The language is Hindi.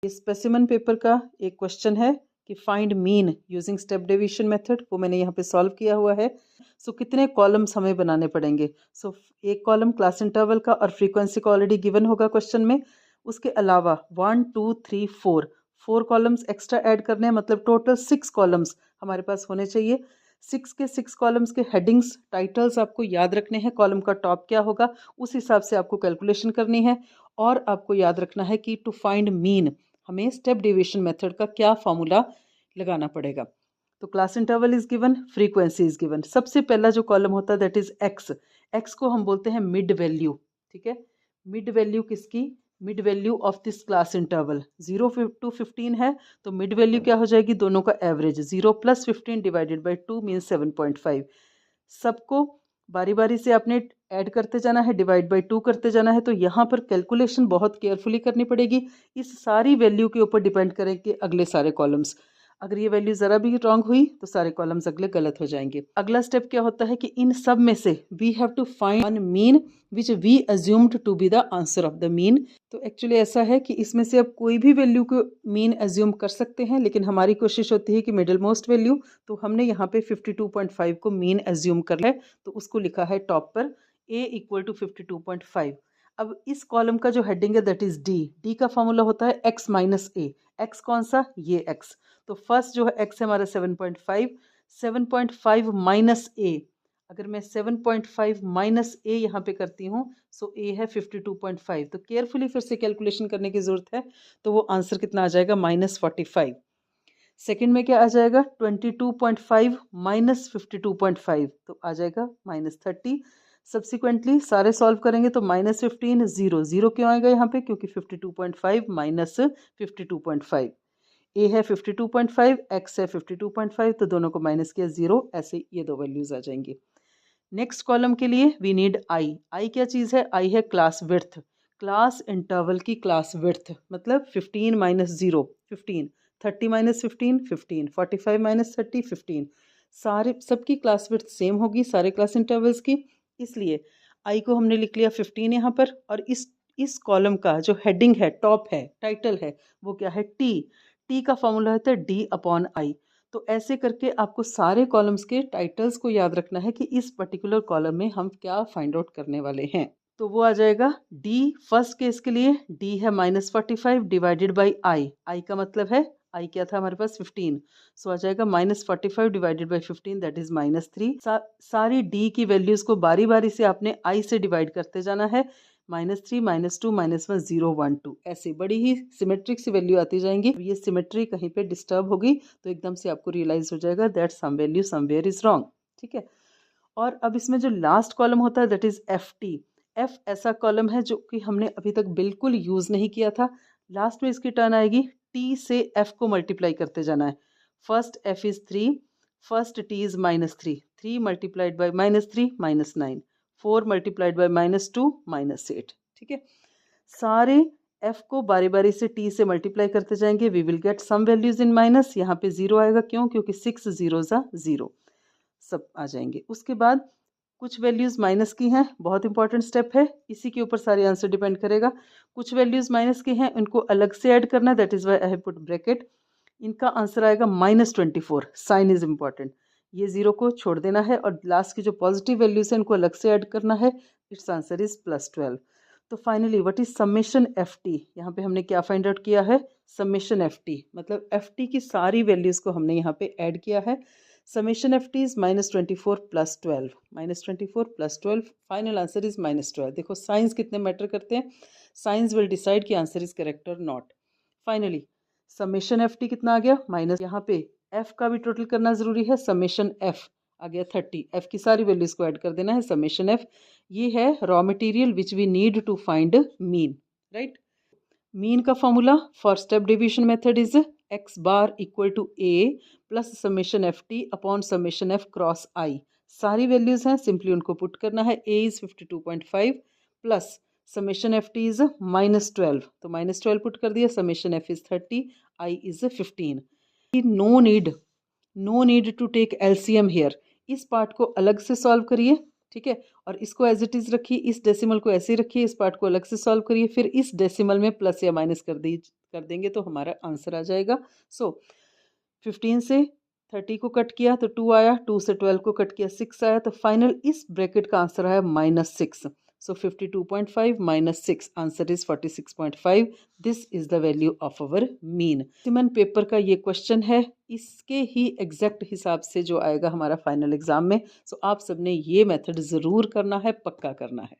ये स्पेसिमन पेपर का एक क्वेश्चन है कि find mean using step deviation method, वो मैंने यहाँ पे सॉल्व किया हुआ है। सो कितने कॉलम्स हमें बनाने पड़ेंगे? सो एक कॉलम क्लास इंटरवल का और फ्रीक्वेंसी का ऑलरेडी गिवन होगा क्वेश्चन में। उसके अलावा 1 2 3 4 कॉलम्स एक्स्ट्रा ऐड करने हैं, मतलब टोटल 6 कॉलम्स हमारे पास होने चाहिए। 6 कॉलम्स के हेडिंग्स टाइटल्स आपको याद रखने हैं, कॉलम का टॉप क्या होगा उस हिसाब से आपको कैलकुलेशन करनी है। और आपको याद रखना है कि टू फाइंड मीन हमें स्टेप डेविएशन मेथड का क्या फॉर्मूला लगाना पड़ेगा। तो class interval is given, frequency is given. सबसे पहला जो कॉलम होता है दैट इज एक्स। एक्स को हम बोलते हैं मिड वैल्यू, ठीक है। मिड वैल्यू किसकी? Mid value of this class interval 0 to 15 है, तो मिड वैल्यू क्या हो जाएगी? दोनों का एवरेज 0 + 15 डिवाइडेड बाई 2 मीन्स 7.5। सबको बारी बारी से आपने ऐड करते जाना है, डिवाइड बाई 2 करते जाना है। तो यहाँ पर कैलकुलेशन बहुत केयरफुली करनी पड़ेगी। इस सारी वैल्यू के ऊपर डिपेंड करेंगे अगले सारे कॉलम्स। अगर ये वैल्यू ज़रा भी रॉन्ग हुई तो सारे कॉलम्स अगले गलत हो जाएंगे। अगला स्टेप क्या होता है कि इन सब में से we have to find one mean which we assumed to be the answer of the mean. तो एक्चुअली ऐसा है कि इसमें से अब कोई भी वैल्यू को मीन अज्यूम कर सकते हैं, लेकिन हमारी कोशिश होती है कि मिडिल मोस्ट वैल्यू। तो हमने यहाँ पे 52.5 को मीन अज्यूम कर है, तो उसको लिखा है टॉप पर a = 52.5। अब इस कॉलम का जो हेडिंग है दैट इज डी। डी का फॉर्मूला होता है x - a। x कौन सा? ये x। तो फर्स्ट जो है x है हमारा 7.5। 7.5 माइनस a, अगर मैं 7.5 माइनस a यहाँ पे करती हूँ सो a है 52.5। तो केयरफुली फिर से कैलकुलेशन करने की ज़रूरत है। तो वो आंसर कितना आ जाएगा? -45। सेकंड में क्या आ जाएगा? 22.5 माइनस 52.5, तो आ जाएगा -30। सब्सिक्वेंटली सारे सॉल्व करेंगे तो -15 0 0 क्यों आएगा यहाँ पे? क्योंकि 52.5 माइनस 52.5। ए है 52.5, एक्स है 52.5, तो दोनों को माइनस किया 0, ऐसे ये दो वैल्यूज आ जाएंगी। नेक्स्ट कॉलम के लिए वी नीड आई। आई क्या चीज़ है? आई है क्लास विड्थ। क्लास इंटरवल की क्लास विड्थ मतलब 15 - 0 15, 30 - 15 15, 45 - 30 15। सारे सबकी क्लास विड्थ सेम होगी सारे क्लास इंटरवल्स की, इसलिए आई को हमने लिख लिया 15 यहाँ पर। और इस कॉलम का जो हेडिंग है, टॉप है, टाइटल है, वो क्या है? टी। टी का फॉर्मूला होता है D/I। तो ऐसे करके आपको सारे कॉलम्स के टाइटल्स को याद रखना है कि इस पर्टिकुलर कॉलम में हम क्या फाइंड आउट करने वाले हैं। तो वो आ जाएगा डी। फर्स्ट केस के लिए डी है -45 डिवाइडेड बाई आई। आई का मतलब है, आई क्या था हमारे पास? 15। सो आ जाएगा -45 डिवाइडेड बाई 15 दैट इज -3। सारी डी की वैल्यूज को बारी बारी से आपने आई से डिवाइड करते जाना है। -3 -2 -1 0 1 2, ऐसे बड़ी ही सिमेट्रिक सी वैल्यू आती जाएंगी। ये सिमेट्री कहीं पे डिस्टर्ब होगी तो एकदम से आपको रियलाइज हो जाएगा that some value somewhere is wrong, ठीक है। और अब इसमें जो लास्ट कॉलम होता है that is F T. F ऐसा कॉलम है जो कि हमने अभी तक बिल्कुल यूज नहीं किया था। लास्ट में इसकी टर्न आएगी, टी से एफ को मल्टीप्लाई करते जाना है। First F is 3, first T is -3, 3 multiplied by -3 -9, 4 multiplied by -2 -8, ठीक है। सारे f को बारी बारी से t से मल्टीप्लाई करते जाएंगे। We will get some values in minus. यहाँ पे 0 आएगा, क्यों? क्योंकि 6 0 0 सब आ जाएंगे। उसके बाद कुछ वैल्यूज माइनस की हैं, बहुत इंपॉर्टेंट स्टेप है, इसी के ऊपर सारे आंसर डिपेंड करेगा। कुछ वैल्यूज माइनस की हैं, उनको अलग से ऐड करना है, that is why I have put bracket. इनका आंसर आएगा -24। साइन इज इम्पॉर्टेंट, ये 0 को छोड़ देना है और लास्ट की जो पॉजिटिव वैल्यूज है इनको अलग से ऐड करना है। It's answer is +12। तो finally what is summation f T? यहाँ पे हमने क्या फाइंड आउट किया है? समेशन एफ टी, मतलब एफ टी की सारी वैल्यूज को हमने यहाँ पे ऐड किया है। Summation f t is -24 + 12, -24 + 12, final answer is -12। देखो साइंस कितने मैटर करते हैं, साइंस विल डिसाइड कि आंसर इज करेक्ट और not. Finally summation f T कितना आ गया? माइनस, यहाँ पे एफ का भी टोटल करना जरूरी है। समेशन एफ आ गया 30, एफ की सारी वैल्यूज को ऐड कर देना है। समेशन एफ ये है raw material which we need to find mean, right. Mean का formula for step division method is x bar equal to a plus summation f t upon summation f cross i. सारी वैल्यूज हैं, सिंपली उनको पुट करना है। a is 52.5 plus summation f t is -12, तो -12 पुट कर दिया। Summation f is 30, i is 15। No need to take LCM hair. इस पार्ट को अलग से सॉल्व करिए, ठीक है। और इसको एज इट इज़ रखिए, इस डेसिमल को ऐसे ही रखिए, इस पार्ट को अलग से सॉल्व करिए, फिर इस डेसिमल में प्लस या माइनस कर देंगे तो हमारा आंसर आ जाएगा। सो 15 से 30 को कट किया तो 2 आया, 2 से 12 को कट किया 6 आया, तो फाइनल इस ब्रैकेट का आंसर आया -6। So 52.5 -6, answer is 46.5। This is the value of our mean. सिमन पेपर का ये क्वेश्चन है, इसके ही एग्जैक्ट हिसाब से जो आएगा हमारा फाइनल एग्जाम में। सो आप सबने ये मेथड ज़रूर करना है, पक्का करना है।